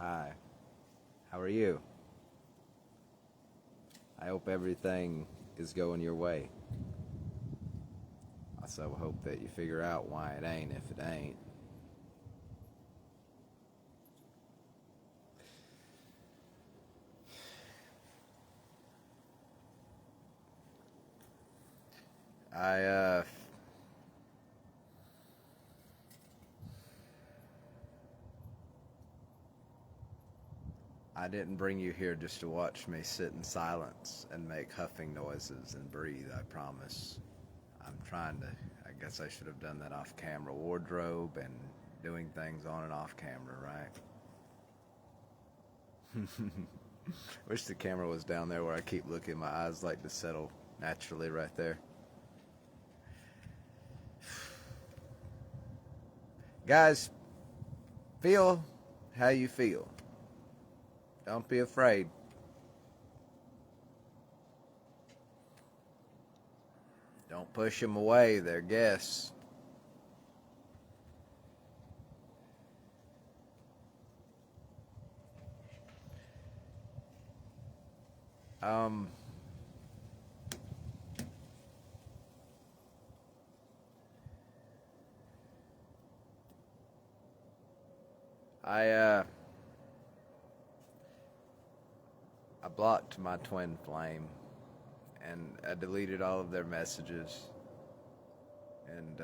Hi. How are you? I hope everything is going your way. I so hope that you figure out why it ain't if it ain't. I, uh, I didn't bring you here just to watch me sit in silence and make huffing noises and breathe, I promise. I'm trying to, I guess I should have done that off camera. Wardrobe and doing things on and off camera, right? Wish the camera was down there where I keep looking. My eyes like to settle naturally right there. Guys, feel how you feel. Don't be afraid. Don't push them away. They're guests. Um, I blocked my twin flame, and I deleted all of their messages, and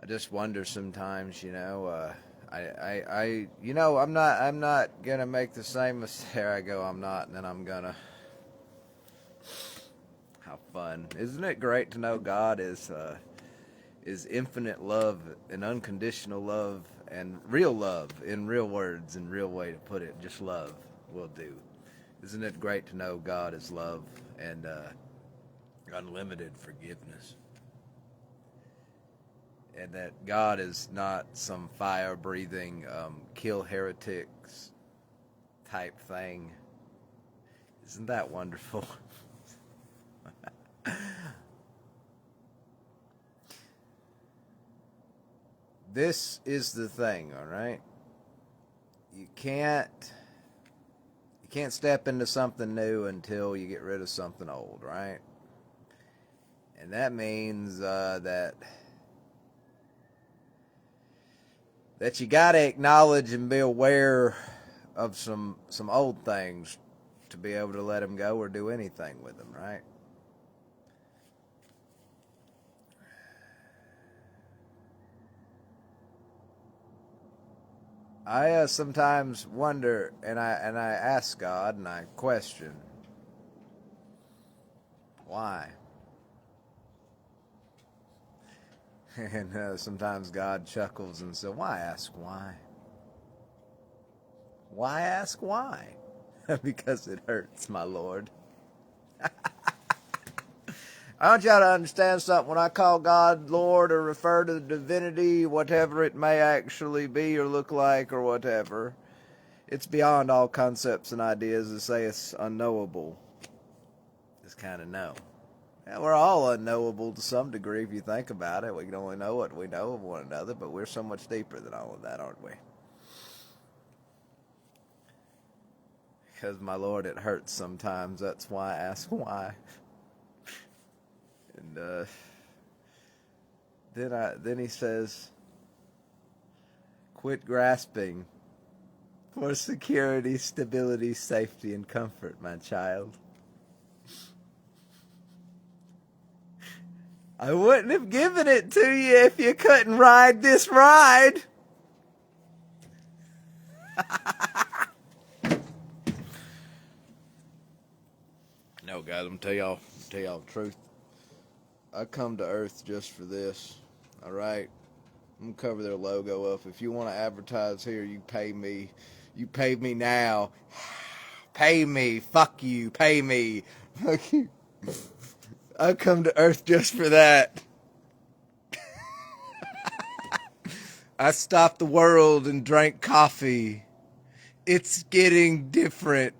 I just wonder sometimes, I'm not gonna make the same mistake. There I go, I'm not, and then I'm gonna. How fun! Isn't it great to know God is infinite love and unconditional love and real love in real words and real way to put it. Just love will do. Isn't it great to know God is love and unlimited forgiveness? And that God is not some fire-breathing, kill heretics type thing. Isn't that wonderful? This is the thing, all right? You can't step into something new until you get rid of something old, right? And that means that you got to acknowledge and be aware of some old things to be able to let them go or do anything with them, right? I sometimes wonder, and I ask God, and I question, why? And sometimes God chuckles and says, "Why ask why? Why ask why? Because it hurts, my Lord." I want y'all to understand something. When I call God Lord or refer to the divinity, whatever it may actually be or look like or whatever, it's beyond all concepts and ideas to say it's unknowable. It's kind of know. Yeah, we're all unknowable to some degree if you think about it. We can only know what we know of one another, but we're so much deeper than all of that, aren't we? Because, my Lord, it hurts sometimes. That's why I ask why. And then he says, quit grasping for security, stability, safety, and comfort, my child. I wouldn't have given it to you if you couldn't ride this ride. No, guys, I'm gonna tell y'all the truth. I come to Earth just for this. All right, I'm gonna cover their logo up. If you want to advertise here, you pay me. You pay me now. Pay me. Fuck you. Pay me. Fuck you. I come to Earth just for that. I stopped the world and drank coffee. It's getting different,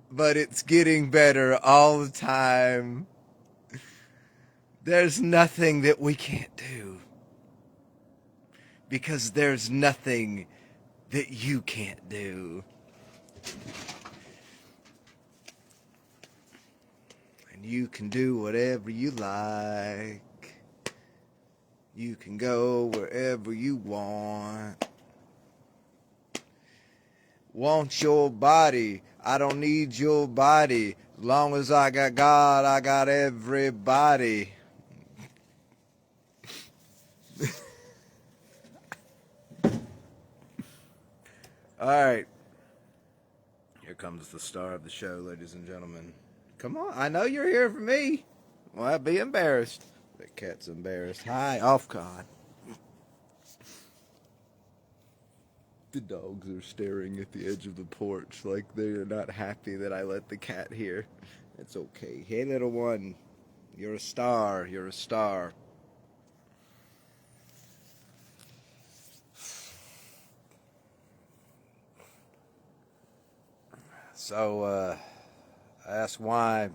but it's getting better all the time. There's nothing that we can't do. because there's nothing that you can't do. And you can do whatever you like. You can go wherever you want. Want your body. I don't need your body. As long as I got God, I got everybody. Alright. Here comes the star of the show, ladies and gentlemen. Come on. I know you're here for me. Well, I'd be embarrassed. That cat's embarrassed. Hi, off God. The dogs are staring at the edge of the porch like they're not happy that I let the cat here. It's okay. Hey, little one. You're a star. You're a star. So, I ask why,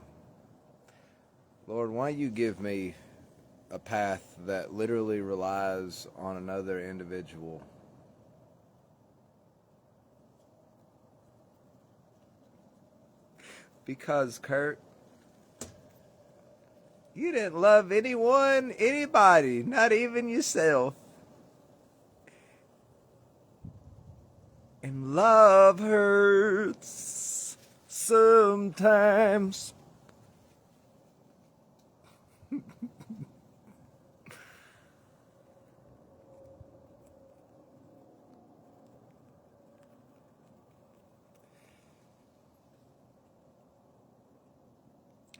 Lord, why you give me a path that literally relies on another individual? Because, Kurt, you didn't love anyone, anybody, not even yourself. And love hurts sometimes.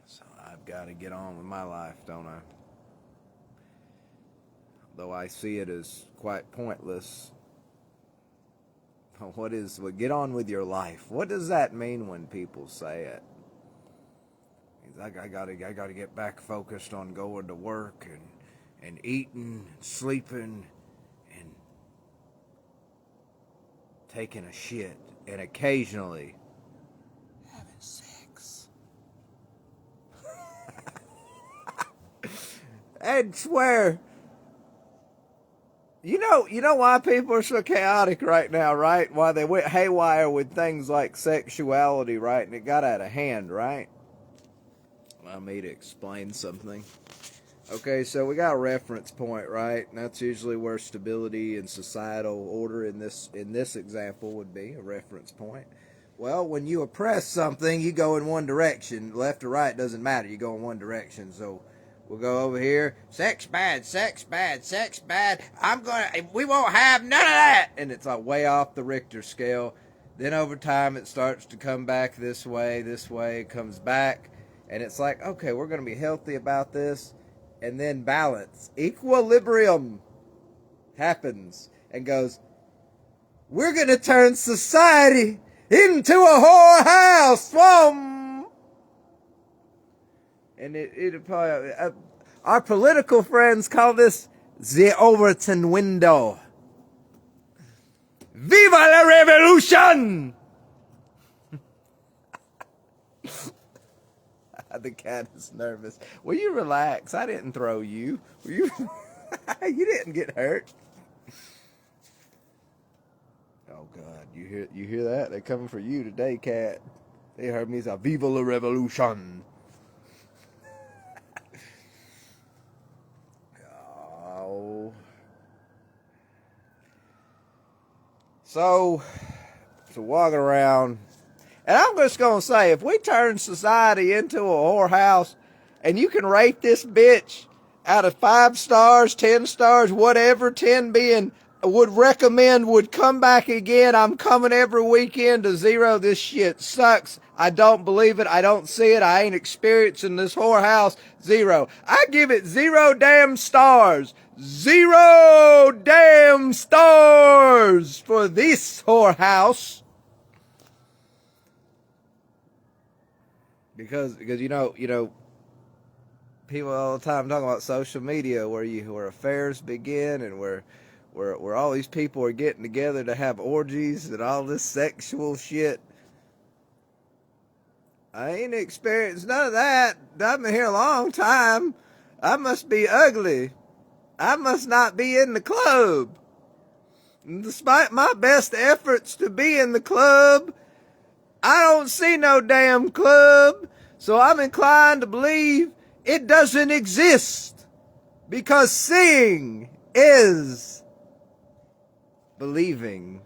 So I've got to get on with my life, don't I? Though I see it as quite pointless. Well, get on with your life. What does that mean when people say it? I gotta get back focused on going to work and eating and sleeping and taking a shit and occasionally having sex. And swear, you know why people are so chaotic right now, right? Why they went haywire with things like sexuality, right? And it got out of hand, right? Allow me to explain something. Okay, so we got a reference point, right? And that's usually where stability and societal order in this example would be a reference point. Well, when you oppress something, you go in one direction. Left or right doesn't matter. You go in one direction. So we'll go over here. Sex bad, sex bad, sex bad. We won't have none of that. And it's like way off the Richter scale. Then over time, it starts to come back this way, it comes back. And it's like, okay, we're going to be healthy about this. And then balance, equilibrium happens and goes, we're going to turn society into a whorehouse. Whoa. And it probably, our political friends call this the Overton window. Viva la revolution! The cat is nervous. Will you relax? I didn't throw you. Will you? You didn't get hurt. Oh God, you hear that? They're coming for you today, cat. They heard me say "Viva la revolution." Oh. So walking around. And I'm just going to say, if we turn society into a whorehouse, and you can rate this bitch out of 5 stars, 10 stars, whatever, 10 being would recommend, would come back again, I'm coming every weekend to 0. This shit sucks. I don't believe it. I don't see it. I ain't experiencing this whorehouse. 0. I give it 0 damn stars. 0 damn stars for this whorehouse. Because you know people all the time talking about social media where affairs begin and where all these people are getting together to have orgies and all this sexual shit. I ain't experienced none of that. I've been here a long time. I must be ugly. I must not be in the club. And despite my best efforts to be in the club, I don't see no damn club. So I'm inclined to believe it doesn't exist. Because seeing is believing.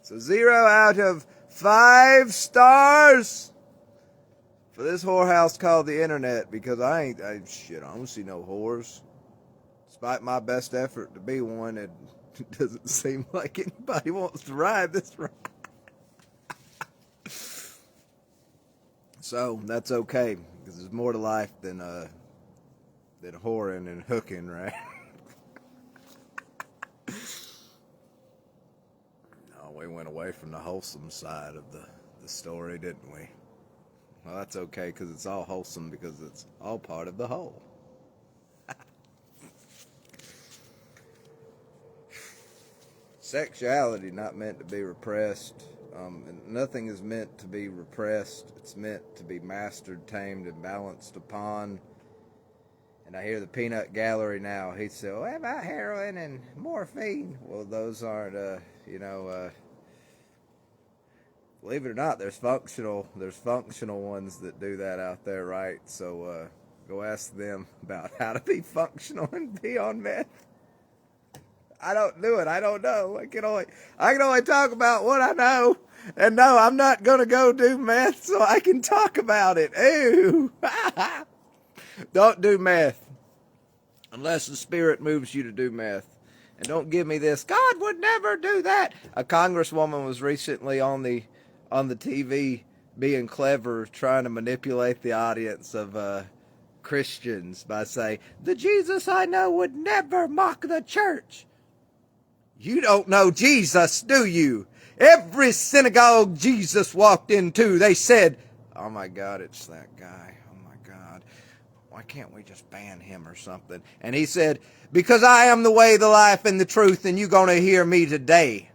So 0 out of 5 stars for this whorehouse called the internet, because I don't see no whores. Despite my best effort to be one, it doesn't seem like anybody wants to ride this ride. So that's okay, because there's more to life than whoring and hooking, right? No, we went away from the wholesome side of the story, didn't we? Well, that's okay, because it's all wholesome, because it's all part of the whole. Sexuality not meant to be repressed. And nothing is meant to be repressed. It's meant to be mastered, tamed, and balanced upon. And I hear the peanut gallery now. He said, "What about heroin and morphine?" Well, those aren't, believe it or not, there's functional ones that do that out there, right? So go ask them about how to be functional and be on meth. I don't do it. I don't know. I can only talk about what I know. And no, I'm not going to go do meth so I can talk about it. Ew. Don't do meth unless the Spirit moves you to do meth. And don't give me this, God would never do that. A congresswoman was recently on the TV being clever, trying to manipulate the audience of Christians by saying, the Jesus I know would never mock the church. You don't know Jesus, do you? Every synagogue Jesus walked into, they said, oh my God, it's that guy. Oh my God. Why can't we just ban him or something? And he said, because I am the way, the life, and the truth, and you're going to hear me today.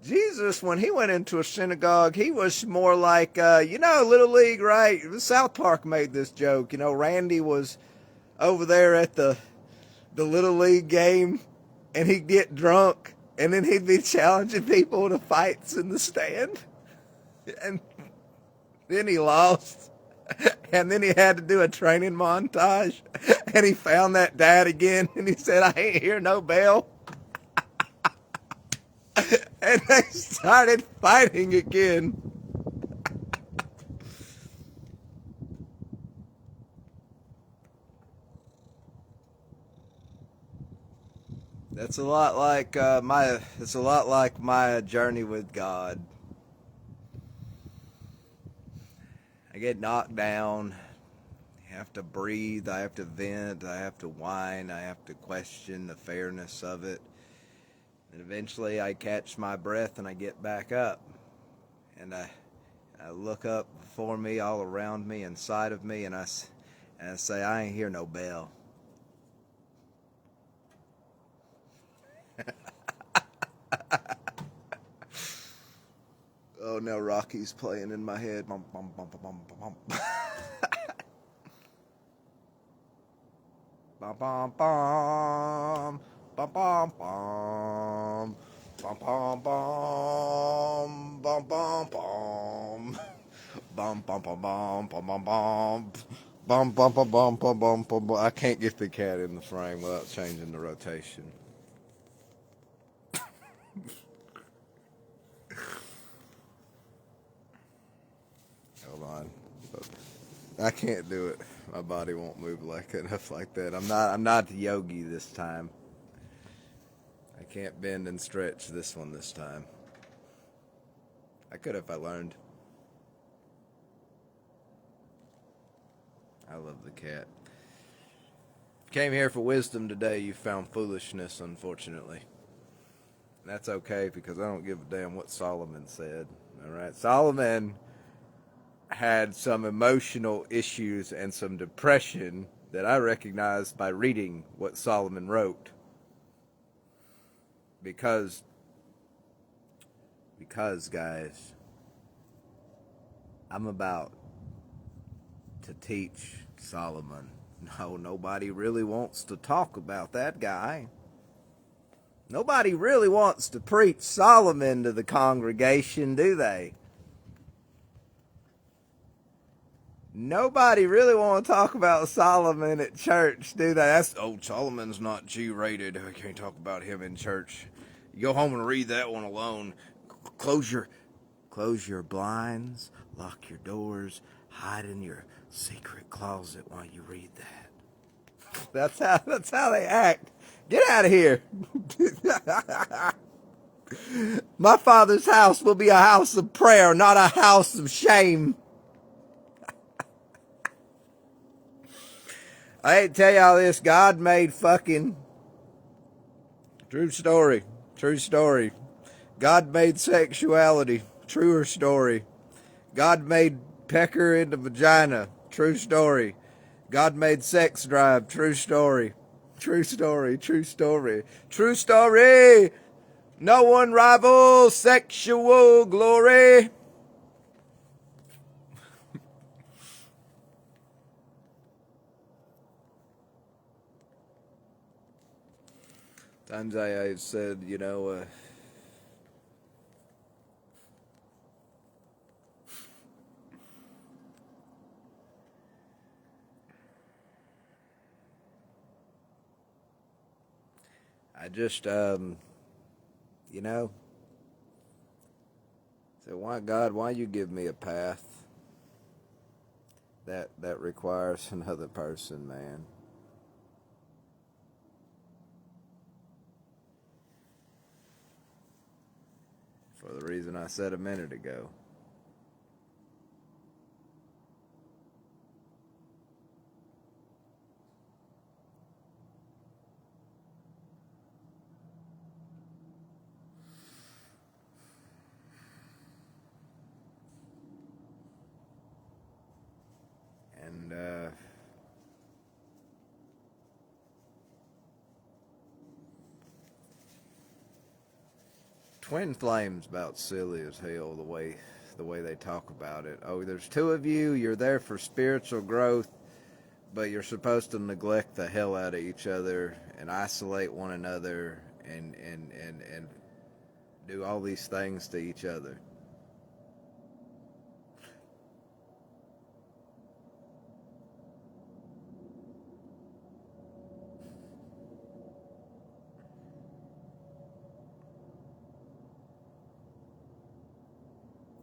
Jesus, when he went into a synagogue, he was more like, Little League, right? South Park made this joke. Randy was over there at the Little League game, and he'd get drunk, and then he'd be challenging people to fights in the stand. And then he lost. And then he had to do a training montage. And he found that dad again, and he said, I ain't hear no bell. And they started fighting again. It's a lot like my journey with God. I get knocked down. I have to breathe. I have to vent. I have to whine. I have to question the fairness of it. And eventually I catch my breath and I get back up. And I look up before me, all around me, inside of me, and I say, I ain't hear no bell. Oh, now Rocky's playing in my head. Bum, bum, bum, bum, bum, bum. Bum, bum, bum. Bum, bum, bum. Bum, bum, bum. Bum, bum, bum. Bum, bum, bum, bum, bum, bum, bum. Bum, bum, bum, bum, bum, bum, bum, bum. I can't get the cat in the frame without changing the rotation. Hold on. I can't do it. My body won't move enough like that. I'm not the yogi this time. I can't bend and stretch this time. I could if I learned. I love the cat. Came here for wisdom today. You found foolishness, unfortunately. That's okay, because I don't give a damn what Solomon said. All right, Solomon had some emotional issues and some depression that I recognized by reading what Solomon wrote. Because guys, I'm about to teach Solomon. No, nobody really wants to talk about that guy. Nobody really wants to preach Solomon to the congregation, do they? Nobody really want to talk about Solomon at church, do they? Solomon's not G-rated. We can't talk about him in church. You go home and read that one alone. Close your blinds, lock your doors, hide in your secret closet while you read that. That's how they act. Get out of here. My Father's house will be a house of prayer, not a house of shame. I hate to tell y'all this. God made fucking... True story. God made sexuality. Truer story. God made pecker in the vagina. True story. God made sex drive. True story. True story. No one rivals sexual glory. Times I said, I just, said, why God, why you give me a path that requires another person, man? For the reason I said a minute ago. And, twin flame's about silly as hell the way they talk about it. Oh, there's two of you, you're there for spiritual growth, but you're supposed to neglect the hell out of each other and isolate one another and do all these things to each other.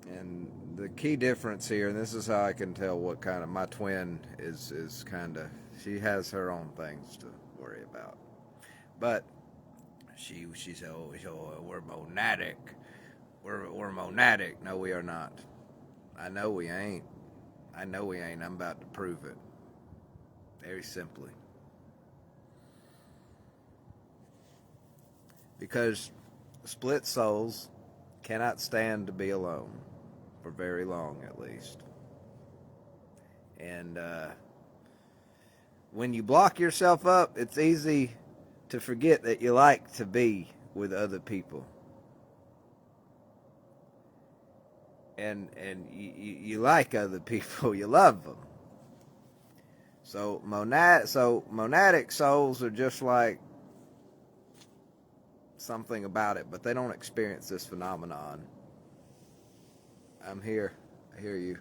And the key difference here, and this is how I can tell what kind of, my twin is kind of, she has her own things to worry about. But she said, oh, we're monadic. We're monadic. No, we are not. I know we ain't. I'm about to prove it. Very simply. Because split souls cannot stand to be alone. For very long, at least. And when you block yourself up, it's easy to forget that you like to be with other people. And you like other people, you love them. So monadic souls are just like something about it, but they don't experience this phenomenon. I'm here. I hear you.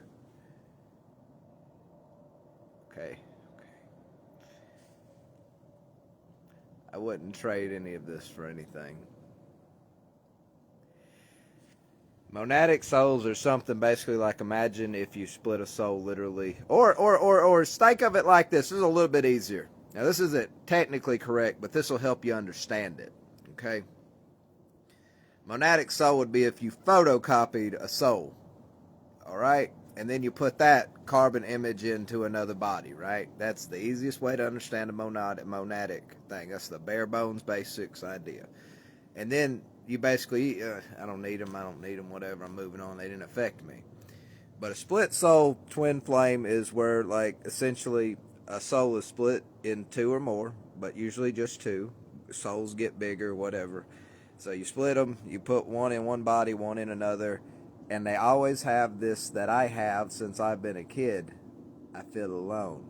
Okay. I wouldn't trade any of this for anything. Monadic souls are something basically like, imagine if you split a soul literally, or think of it like this. This is a little bit easier. Now, this isn't technically correct, but this will help you understand it. Okay? Monadic soul would be if you photocopied a soul. All right? And then you put that carbon image into another body, right? That's the easiest way to understand a monadic thing. That's the bare bones basics idea. And then you basically, I don't need them, whatever, I'm moving on, they didn't affect me. But a split soul twin flame is where, like, essentially a soul is split in two or more, but usually just two. Souls get bigger, whatever. So you split them, you put one in one body, one in another, and they always have this that I have since I've been a kid. I feel alone.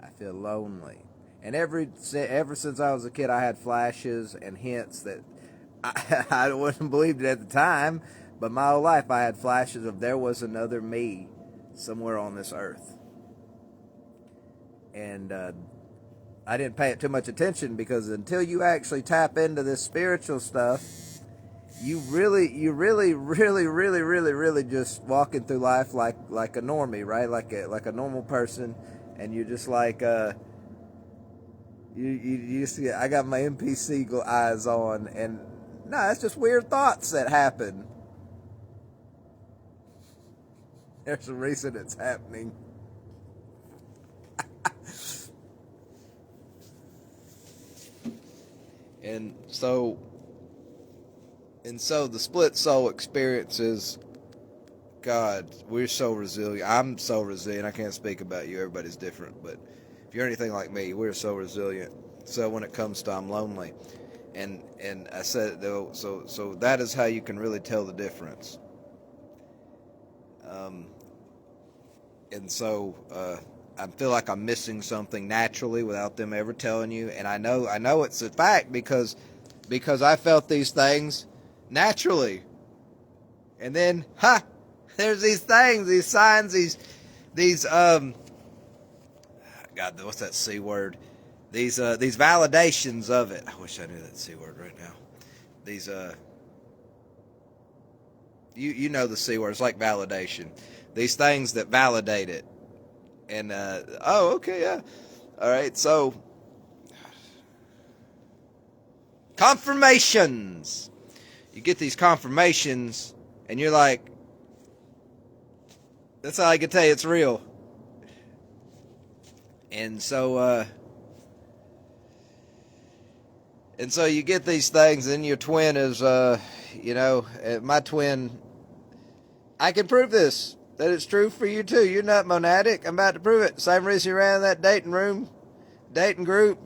I feel lonely. And ever since I was a kid, I had flashes and hints that I wouldn't believe it at the time, but my whole life I had flashes of there was another me somewhere on this earth. And I didn't pay it too much attention because until you actually tap into this spiritual stuff, you really just walking through life like a normie, right? Like a normal person, and you're just like you see. I got my NPC eyes on, and no, it's just weird thoughts that happen. There's a reason it's happening. And so the split soul experience is, God, we're so resilient. I'm so resilient. I can't speak about you. Everybody's different. But if you're anything like me, we're so resilient. So when it comes to I'm lonely, and I said, though, so that is how you can really tell the difference. And so I feel like I'm missing something naturally without them ever telling you. And I know it's a fact because I felt these things naturally. And then, there's these things, these signs, these God, what's that C word? These validations of it. I wish I knew that C word right now. These you know the C word. It's like validation. These things that validate it. And oh, okay, yeah. All right, so confirmations. You get these confirmations, and you're like, that's how I can tell you it's real. And so you get these things, and your twin is, my twin, I can prove this, that it's true for you too. You're not monadic. I'm about to prove it. Same reason you ran in that dating group,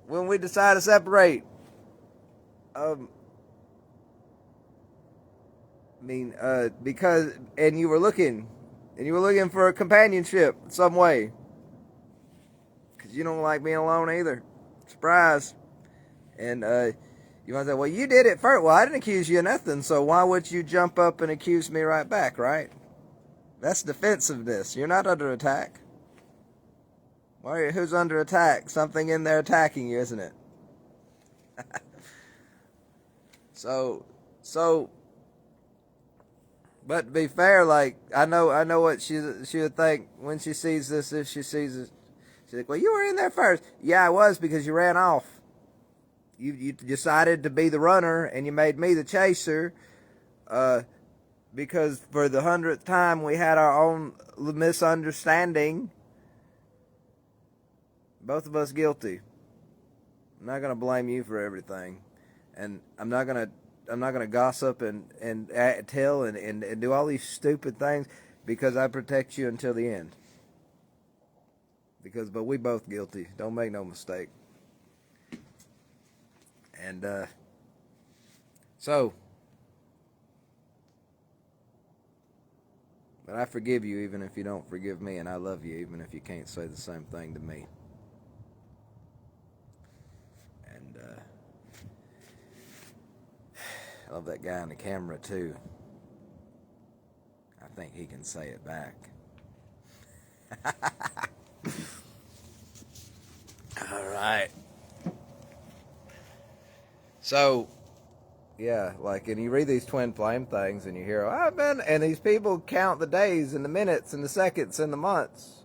when we decide to separate. Because, and you were looking for a companionship some way. Because you don't like being alone either. Surprise. And you might say, well, you did it first. Well, I didn't accuse you of nothing, so why would you jump up and accuse me right back, right? That's defensiveness. You're not under attack. Who's under attack? Something in there attacking you, isn't it? So, but to be fair, like, I know what she would think when she sees this, if she sees it. She's like, well, you were in there first. Yeah, I was, because you ran off. You decided to be the runner, and you made me the chaser, because for the 100th time we had our own misunderstanding. Both of us guilty. I'm not going to blame you for everything. And I'm not gonna gossip and tell and do all these stupid things, because I protect you until the end. But we both guilty. Don't make no mistake. And but I forgive you even if you don't forgive me, and I love you even if you can't say the same thing to me. And I love that guy on the camera too. I think he can say it back. All right. So, yeah, and you read these twin flame things, and you hear, and these people count the days and the minutes and the seconds and the months.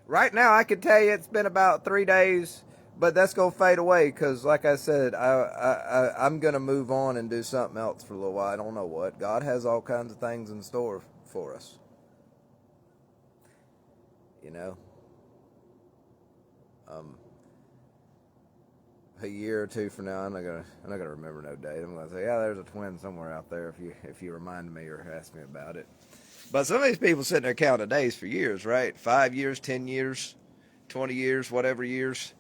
Right now, I can tell you it's been about 3 days, but that's gonna fade away because, like I said, I'm gonna move on and do something else for a little while. I don't know what. God has all kinds of things in store for us. A year or two from now, I'm not gonna remember no date. I'm gonna say, yeah, there's a twin somewhere out there if you remind me or ask me about it. But some of these people sitting there counting days for years, right? 5 years, 10 years, 20 years, whatever years.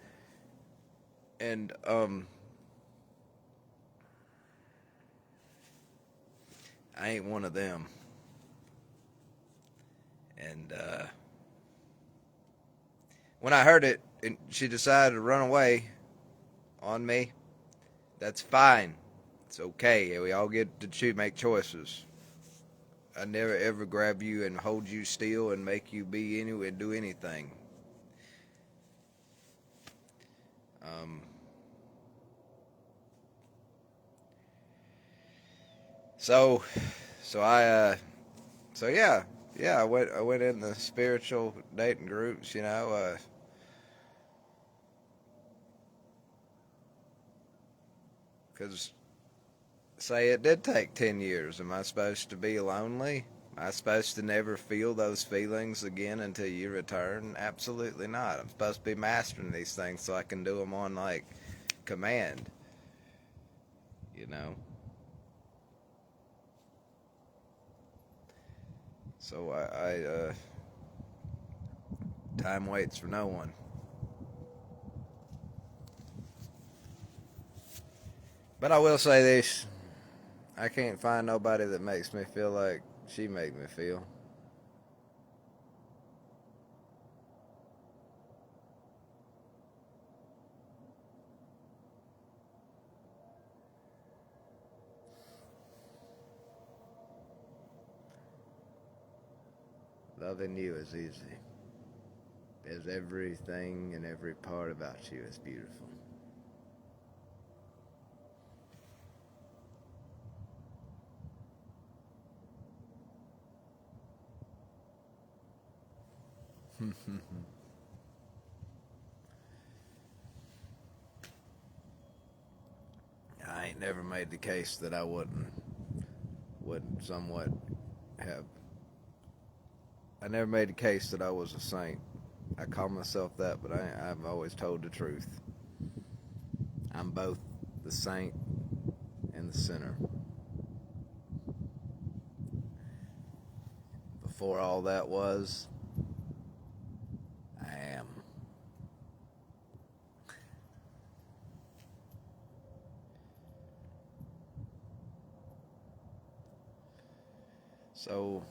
And I ain't one of them. And when I heard it, and she decided to run away on me, that's fine. It's okay. We all get to make choices. I never ever grab you and hold you still and make you be anywhere, do anything. Um, so, so yeah, I went in the spiritual dating groups, because say it did take 10 years. Am I supposed to be lonely? Am I supposed to never feel those feelings again until you return? Absolutely not. I'm supposed to be mastering these things so I can do them on, like, command, you know? So time waits for no one. But I will say this. I can't find nobody that makes me feel like she made me feel. Loving you is easy. Because everything and every part about you is beautiful. I ain't never made the case that I wouldn't somewhat have. I never made the case that I was a saint. I call myself that, but I've always told the truth. I'm both the saint and the sinner. Before all that was, I am. So,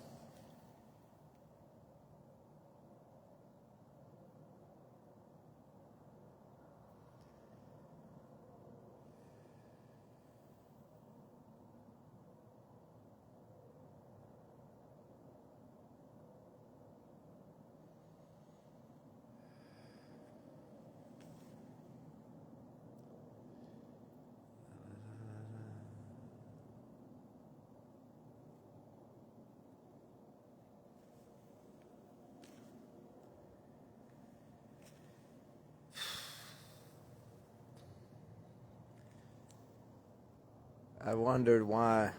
I wondered why.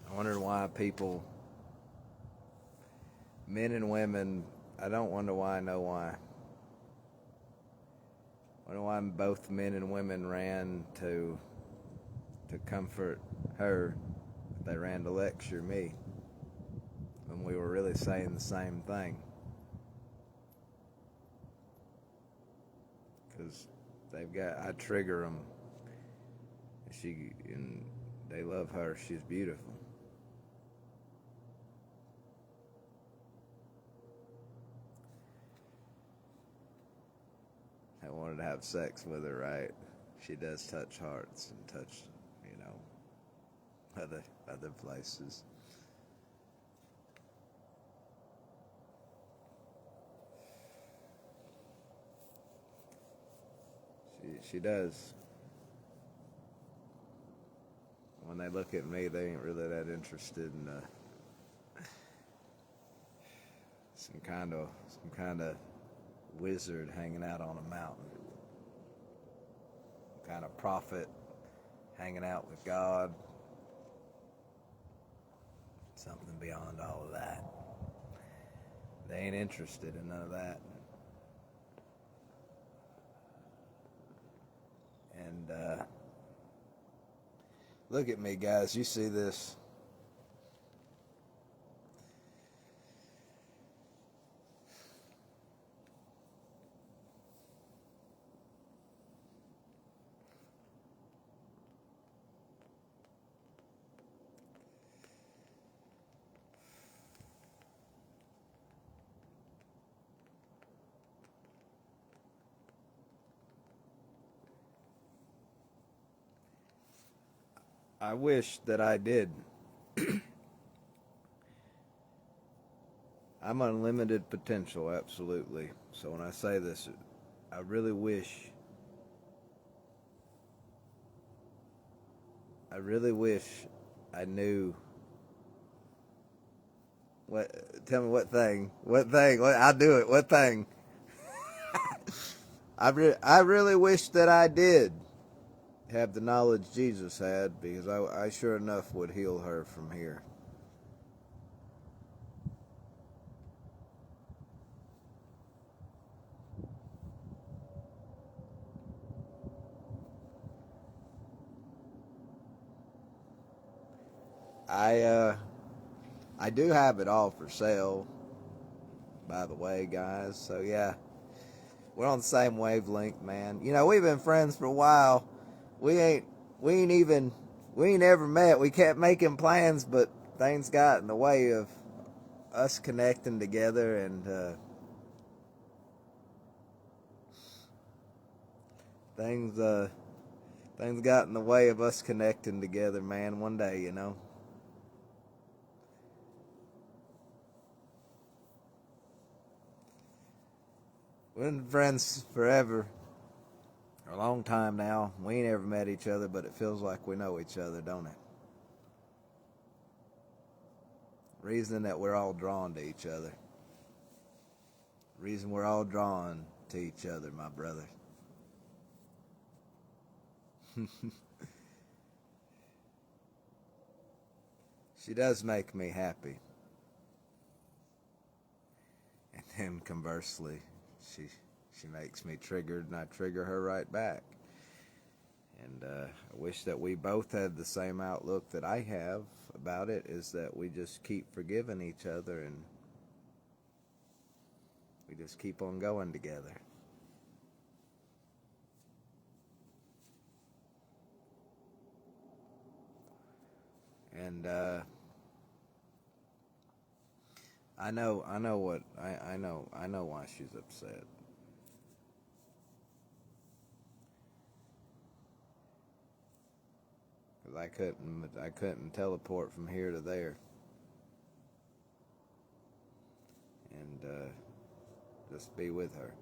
I wondered why people, men and women. I don't wonder why. I know why. I wonder why both men and women ran to comfort her. They ran to lecture me when we were really saying the same thing. Because I trigger them. And they love her. She's beautiful. I wanted to have sex with her, right? She does touch hearts and touch, other places. She does. When they look at me, they ain't really that interested in some kind of wizard hanging out on a mountain, some kind of prophet hanging out with God. Something beyond all of that. They ain't interested in none of that. And look at me, guys. You see this? I wish that I did. I'm unlimited potential, absolutely. So when I say this, I really wish, I really wish I knew what. Tell me what thing? What thing? I'll do it. What thing? I really wish that I did have the knowledge Jesus had, because I sure enough would heal her from here. I uh I do have it all for sale, by the way, guys. So yeah, we're on the same wavelength, man. You know, we've been friends for a while. We ain't we ain't even we ain't ever met. We kept making plans, but things got in the way of us connecting together, and things things got in the way of us connecting together, man. One day, you know. We've been friends forever, for a long time now. We ain't ever met each other, but it feels like we know each other, don't it? Reason that we're all drawn to each other. Reason we're all drawn to each other, my brother. She does make me happy. And then conversely, she makes me triggered, and I trigger her right back. And I wish that we both had the same outlook that I have about it, is that we just keep forgiving each other, and we just keep on going together. And I know why she's upset. Cause I couldn't teleport from here to there, and just be with her.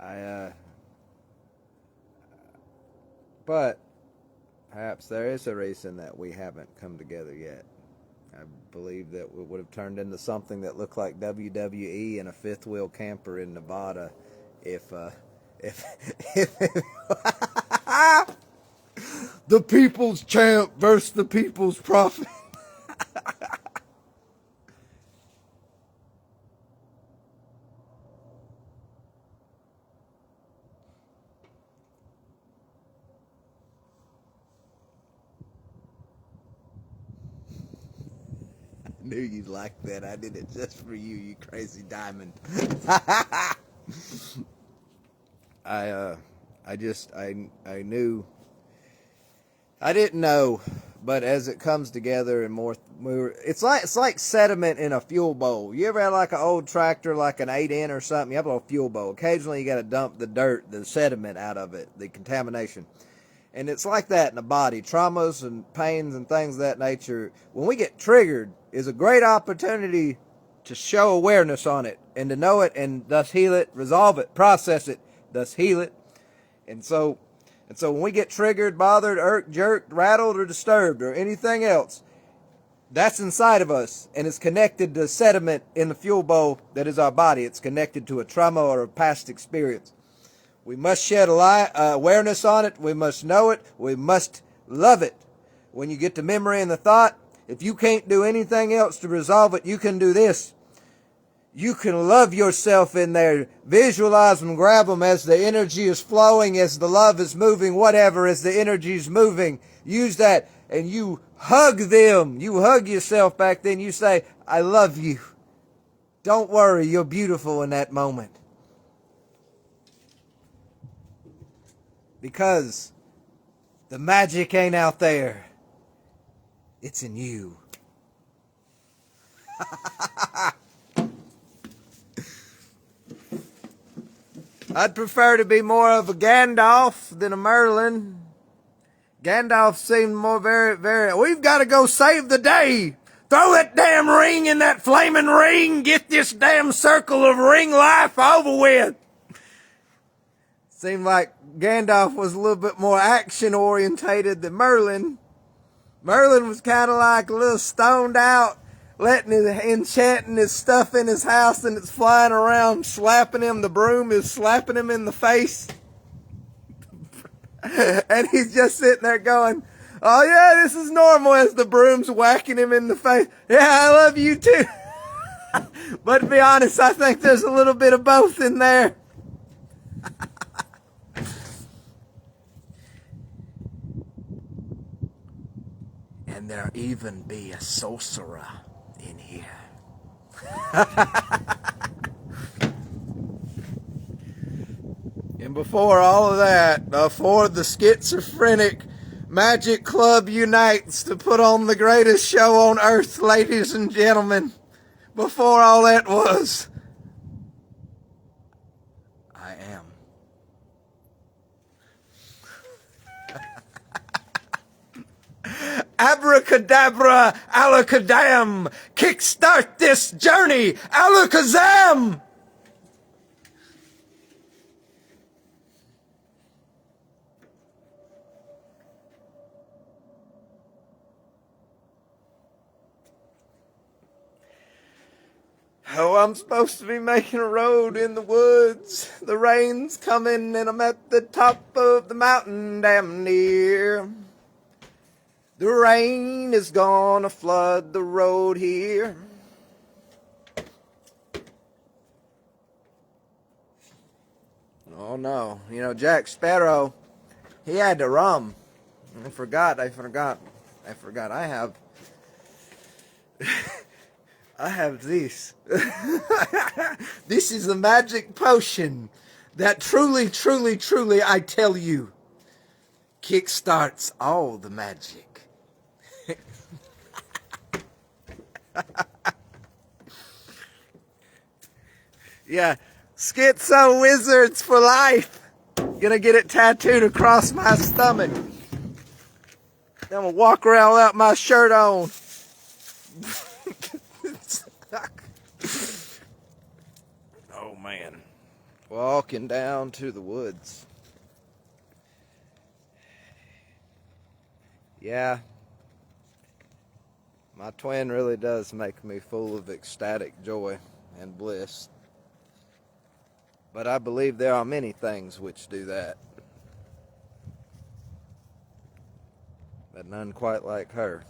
I but perhaps there is a reason that we haven't come together yet. I believe that it would have turned into something that looked like WWE in a fifth wheel camper in Nevada if if if the people's champ versus the people's prophet. I knew you'd like that. I did it just for you, you crazy diamond. I I knew, I didn't know, but as it comes together and more, it's like sediment in a fuel bowl. You ever had like an old tractor, like an 8N or something? You have a little fuel bowl. Occasionally, you got to dump the dirt, the sediment out of it, the contamination. And it's like that in the body. Traumas and pains and things of that nature, when we get triggered, is a great opportunity to show awareness on it and to know it and thus heal it, resolve it, process it, thus heal it. And so when we get triggered, bothered, irked, jerked, rattled, or disturbed, or anything else, that's inside of us, and it's connected to sediment in the fuel bowl that is our body. It's connected to a trauma or a past experience. We must shed awareness on it. We must know it. We must love it. When you get the memory and the thought, if you can't do anything else to resolve it, you can do this. You can love yourself in there. Visualize them, grab them as the energy is flowing, as the love is moving, whatever, as the energy is moving. Use that, and you hug them. You hug yourself back then. You say, I love you. Don't worry, you're beautiful in that moment. Because the magic ain't out there. It's in you. I'd prefer to be more of a Gandalf than a Merlin. Gandalf seemed more we've got to go save the day. Throw that damn ring in that flaming ring. Get this damn circle of ring life over with. Seemed like Gandalf was a little bit more action orientated than Merlin. Merlin was kind of like a little stoned out, enchanting his stuff in his house, and it's flying around, slapping him. The broom is slapping him in the face. And he's just sitting there going, oh yeah, this is normal, as the broom's whacking him in the face. Yeah, I love you too. But to be honest, I think there's a little bit of both in there. And there even be a sorcerer in here. And before all of that, before the schizophrenic magic club unites to put on the greatest show on earth, ladies and gentlemen, before all that was, I am. Abracadabra, alakadam, kickstart this journey, alakazam! Oh, I'm supposed to be making a road in the woods. The rain's coming and I'm at the top of the mountain damn near. The rain is gonna flood the road here. Oh no, you know, Jack Sparrow, he had the rum. I forgot. I have I have this. This is the magic potion that truly, truly, truly, I tell you, kickstarts all the magic. Yeah, schizo wizards for life. Gonna get it tattooed across my stomach. Then I'm gonna walk around without my shirt on. Oh man, walking down to the woods. Yeah, my twin really does make me full of ecstatic joy and bliss. But I believe there are many things which do that, but none quite like her.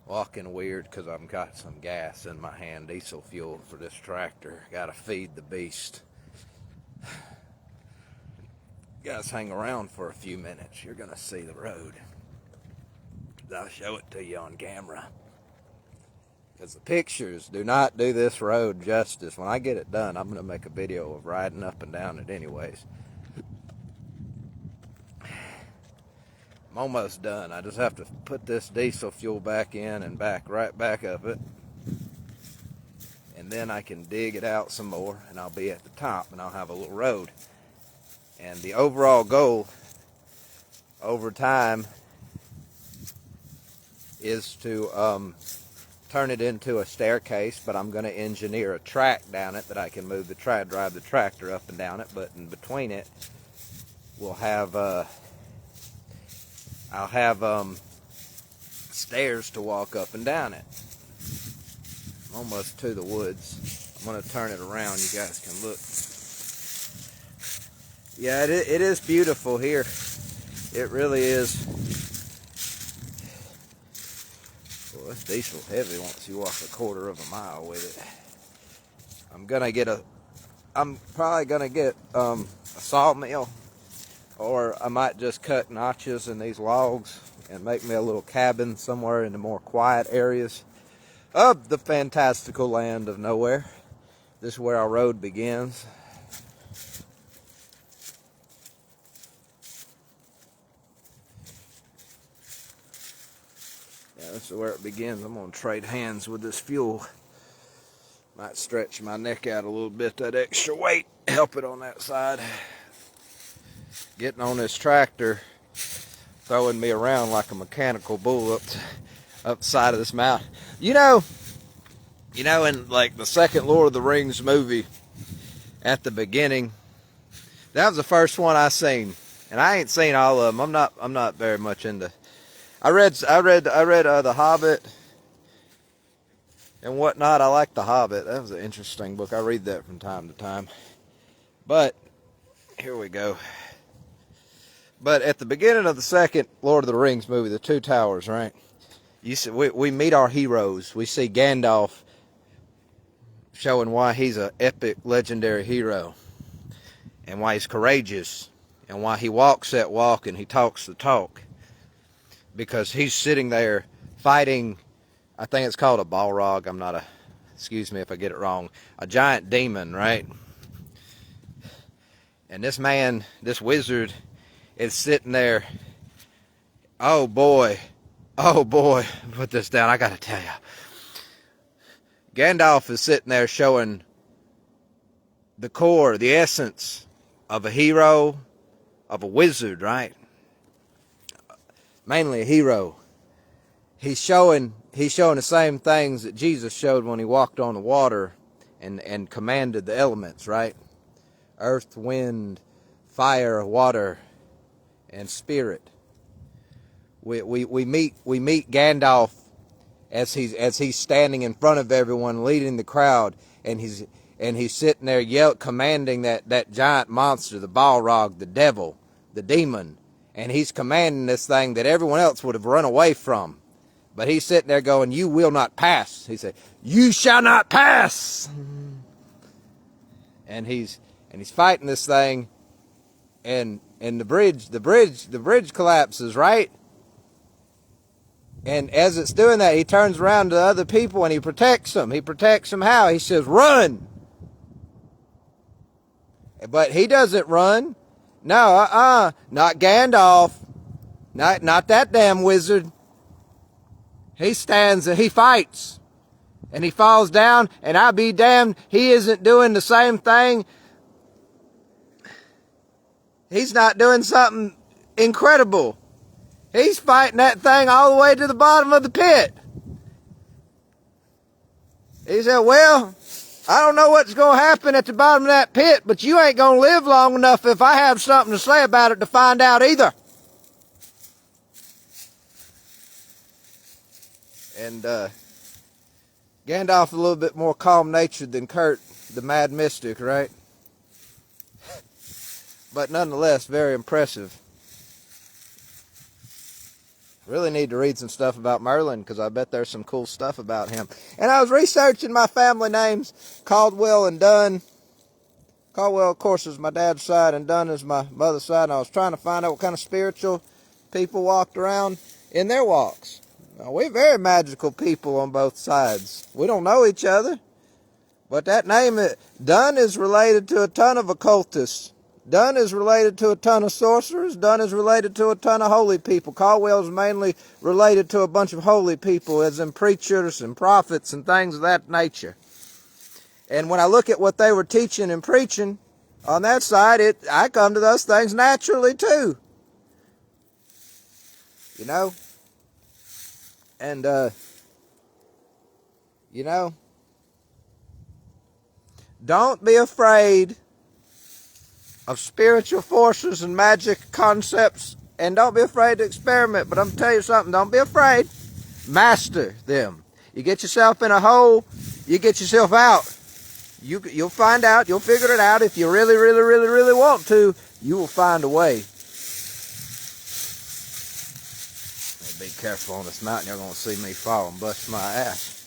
Walking weird because I've got some gas in my hand, diesel fuel for this tractor. Gotta feed the beast. You guys hang around for a few minutes. You're gonna see the road. I'll show it to you on camera. Because the pictures do not do this road justice. When I get it done, I'm gonna make a video of riding up and down it anyways. I'm almost done. I just have to put this diesel fuel back in and right back up it. And then I can dig it out some more and I'll be at the top and I'll have a little road. And the overall goal over time is to turn it into a staircase, but I'm going to engineer a track down it that I can drive the tractor up and down it. But in between it, we'll have I'll have stairs to walk up and down it. I'm almost to the woods. I'm going to turn it around. You guys can look. Yeah, it is beautiful here. It really is. Well, this diesel heavy once you walk a quarter of a mile with it. I'm probably gonna get a sawmill, or I might just cut notches in these logs and make me a little cabin somewhere in the more quiet areas of the fantastical land of nowhere. This is where our road begins. That's where it begins. I'm going to trade hands with this fuel. Might stretch my neck out a little bit, that extra weight. Help it on that side. Getting on this tractor, throwing me around like a mechanical bull up the side of this mountain. You know, in like the second Lord of the Rings movie, at the beginning, that was the first one I seen, and I ain't seen all of them. I'm not very much into. I read The Hobbit and whatnot. I like The Hobbit. That was an interesting book. I read that from time to time. But here we go. But at the beginning of the second Lord of the Rings movie, The Two Towers, right? You see, we meet our heroes. We see Gandalf showing why he's an epic, legendary hero, and why he's courageous, and why he walks that walk and he talks the talk. Because he's sitting there fighting, I think it's called a Balrog. Excuse me if I get it wrong, a giant demon, right? And this man, this wizard, is sitting there. Oh boy, put this down, I gotta tell you. Gandalf is sitting there showing the core, the essence of a hero, of a wizard, right? Mainly a hero. He's showing the same things that Jesus showed when he walked on the water and commanded the elements, right? Earth, wind, fire, water, and spirit. We meet Gandalf as he's standing in front of everyone, leading the crowd, and he's sitting there commanding that giant monster, the Balrog, the devil, the demon, and he's commanding this thing that everyone else would have run away from. But he's sitting there going, "You will not pass." He said, "You shall not pass." And he's fighting this thing, and the bridge collapses, right? And as it's doing that, he turns around to other people and he protects them. He protects them how? He says, "Run!" But he doesn't run. No, not Gandalf. Not that damn wizard. He stands and he fights. And he falls down, and I be damned, he isn't doing the same thing. He's not doing something incredible. He's fighting that thing all the way to the bottom of the pit. He said, "Well, I don't know what's going to happen at the bottom of that pit, but you ain't going to live long enough if I have something to say about it to find out either." And Gandalf a little bit more calm-natured than Kurt, the mad mystic, right? But nonetheless, very impressive. Really need to read some stuff about Merlin, because I bet there's some cool stuff about him. And I was researching my family names, Caldwell and Dunn. Caldwell, of course, is my dad's side, and Dunn is my mother's side. And I was trying to find out what kind of spiritual people walked around in their walks. Now, we're very magical people on both sides. We don't know each other. But that name, Dunn, is related to a ton of occultists. Dunn is related to a ton of sorcerers. Dunn is related to a ton of holy people. Caldwell's mainly related to a bunch of holy people, as in preachers and prophets and things of that nature. And when I look at what they were teaching and preaching on that side, I come to those things naturally too. You know? And, don't be afraid of spiritual forces and magic concepts, and don't be afraid to experiment. But I'm going to tell you something, don't be afraid. Master them. You get yourself in a hole, you get yourself out. You'll find out, you'll figure it out. If you really, really, really, really want to, you will find a way. Be careful on this mountain, you're going to see me fall and bust my ass.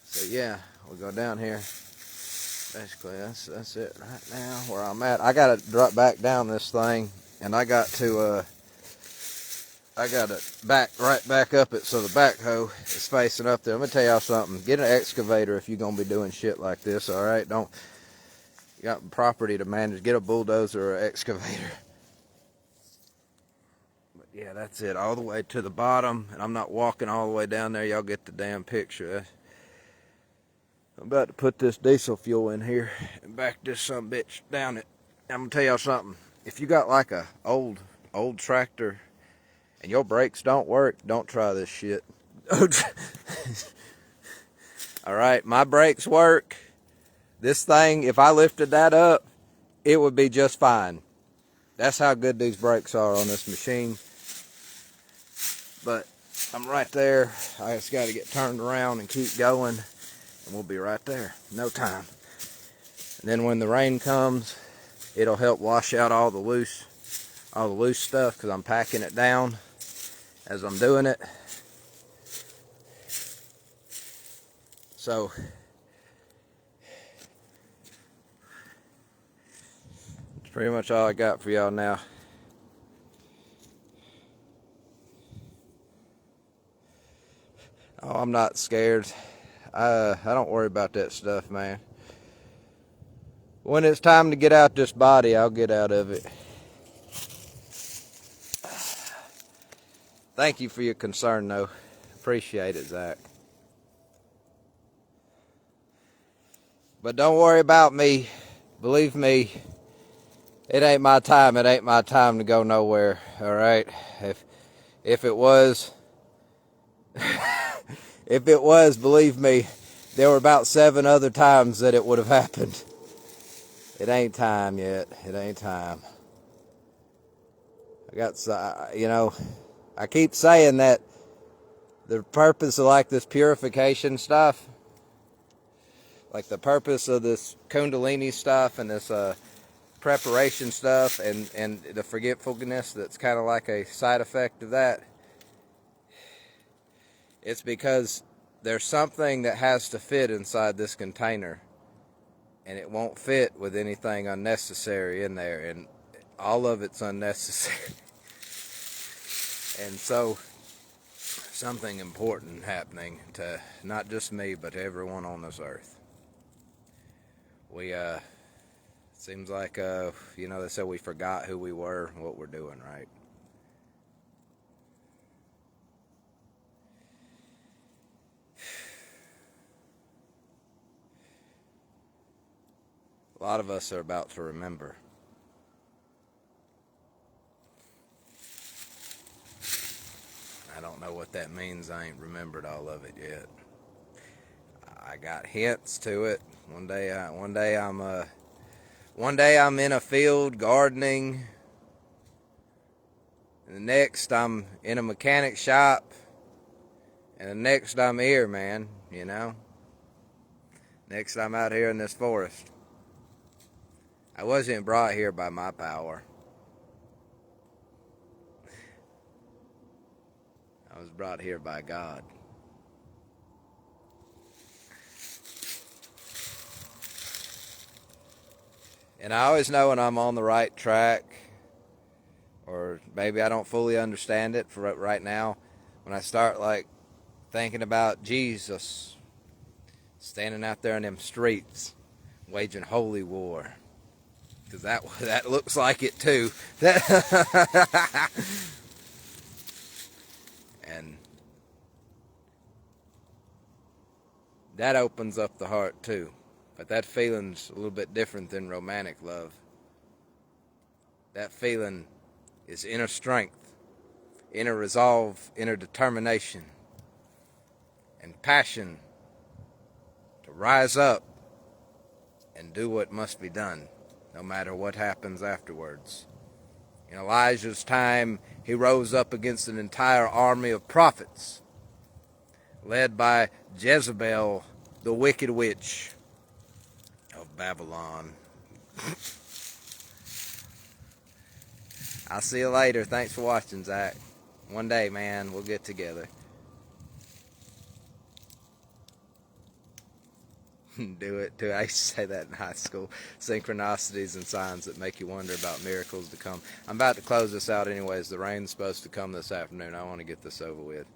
So yeah, we'll go down here. Basically, that's it right now where I'm at. I got to drop back down this thing, and I got to back right back up it so the backhoe is facing up there. I'm gonna tell y'all something. Get an excavator if you're gonna be doing shit like this. All right, you got property to manage. Get a bulldozer or an excavator. But Yeah, that's it, all the way to the bottom, and I'm not walking all the way down there. Y'all get the damn picture. I'm about to put this diesel fuel in here and back this sumbitch down it. I'm gonna tell y'all something. If you got like a old tractor and your brakes don't work, don't try this shit. Alright, my brakes work. This thing, if I lifted that up, it would be just fine. That's how good these brakes are on this machine. But I'm right there. I just got to get turned around and keep going, and we'll be right there. No time. And then when the rain comes, it'll help wash out all the loose stuff, because I'm packing it down as I'm doing it. So that's pretty much all I got for y'all now. Oh, I'm not scared. I don't worry about that stuff, man. When it's time to get out this body, I'll get out of it. Thank you for your concern, though. Appreciate it, Zach. But don't worry about me. Believe me, it ain't my time. It ain't my time to go nowhere, all right? If it was, if it was, believe me, there were about 7 other times that it would have happened. It ain't time yet. It ain't time. I keep saying that the purpose of like this purification stuff, like the purpose of this Kundalini stuff and this preparation stuff and the forgetfulness that's kind of like a side effect of that, it's because there's something that has to fit inside this container, and it won't fit with anything unnecessary in there, and all of it's unnecessary. And so something important happening to not just me, but to everyone on this earth. We seems like they said we forgot who we were and what we're doing, right? A lot of us are about to remember. I don't know what that means. I ain't remembered all of it yet. I got hints to it. One day I'm in a field gardening, and the next I'm in a mechanic shop, and the next I'm here, man, Next I'm out here in this forest. I wasn't brought here by my power. I was brought here by God. And I always know when I'm on the right track, or maybe I don't fully understand it for right now, when I start like thinking about Jesus standing out there in them streets waging holy war, because that looks like it too. And that opens up the heart too. But that feeling's a little bit different than romantic love. That feeling is inner strength, inner resolve, inner determination, and passion to rise up and do what must be done, no matter what happens afterwards. In Elijah's time, he rose up against an entire army of prophets, led by Jezebel, the wicked witch of Babylon. I'll see you later. Thanks for watching, Zach. One day, man, we'll get together. Do it. I used to say that in high school. Synchronicities and signs that make you wonder about miracles to come. I'm about to close this out anyways. The rain's supposed to come this afternoon. I want to get this over with.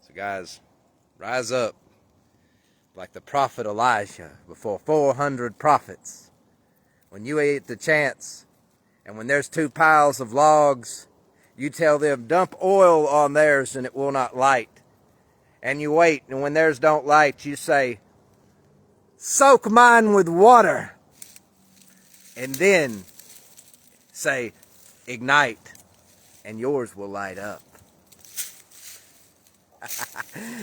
So guys, rise up like the prophet Elijah before 400 prophets. When you get the chance, and when there's 2 piles of logs You tell them, dump oil on theirs and it will not light. And you wait, and when theirs don't light, you say, soak mine with water. And then say, ignite, and yours will light up.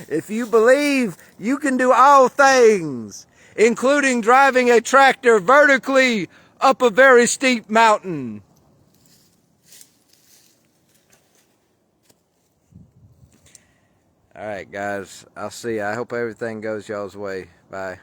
If you believe, you can do all things, including driving a tractor vertically up a very steep mountain. All right, guys. I'll see you. I hope everything goes y'all's way. Bye.